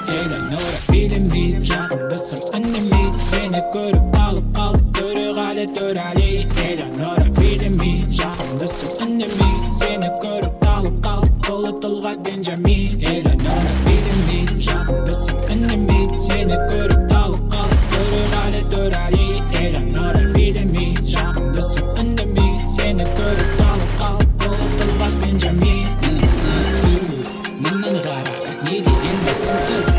Eleanora bilimi Жақындысың үнеме Сені көріп талып қалды Төрі ғалі төрәли Eleanora bilimi Жақындысың үнеме Сені көріп талып қалды Қолы тұлға Бенджамин Eleanora bilimi Жақындысың үнеме Сені көріп талып қалды Төрі ғалі төрәли Eleanora bilimi Жақындысың үнеме Сені көріп талып қалды Қолы тұлға Бенджамин Мынаны қара Не деген бесін қыз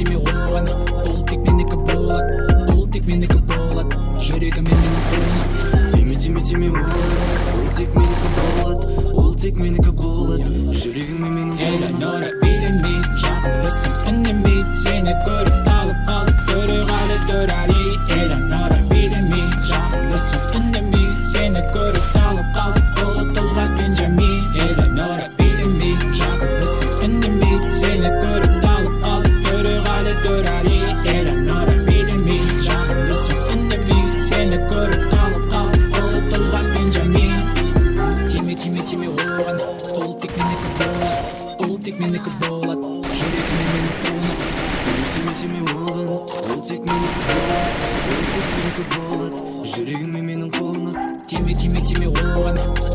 Тиме оған Ол тек менікі болады Ол тек менікі болады Жүрегім менің қолына Тиме оған Ол тек менікі болады Ол тек менікі болады Жүрегім менің қолына Eleanora bilimi Жақындысың үнеме Сені көріп талып қалды Төрі ғалі төрәли Eleanora bilimi Жақындысың үнеме Сені көріп талып қалды Қолы тұлға Бенджамин Eleanora bilimi Жақындысың үнеме Сені көріп талып қалды Төрі ғалі төрәли Eleanora bilimi Жақындысың үнеме Сені көріп талып қалды Қолы тұлға Бенджамин Тиме оған Ол тек менікі болады Ол тек менікі болады Жүрегім менің қолына Тиме оған Ол тек менікі болады Ол тек менікі болады Жүрегім менің қолына Тиме оған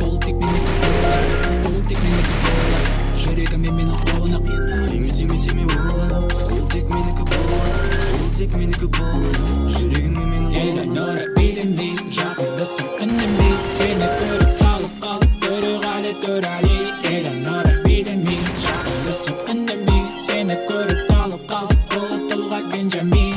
Ол тек менікі болады Ол тек менікі болады Жүрегім менің қолына Тиме оған Ол тек менікі болады Ол тек менікі болады Жүрегім менің қолына Eleanora bilimi Жақындысың үнеме Сені көріп талып қалды Төрі ғалі төрәли Eleanora bilimi Жақындысың үнеме Сені көріп талып қалды Қолы тұлға Бенджамин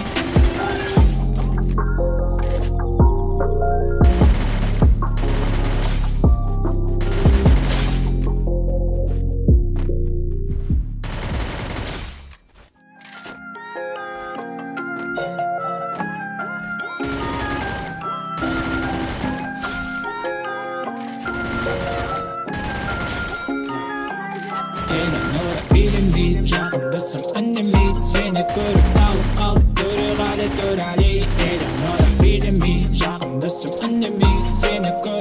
Eleanora bilimi Жақындысың үнеме Сені көріп талып қалды Төрі ғалі төрәли Eleanora bilimi Жақындысың үнеме Сені көріп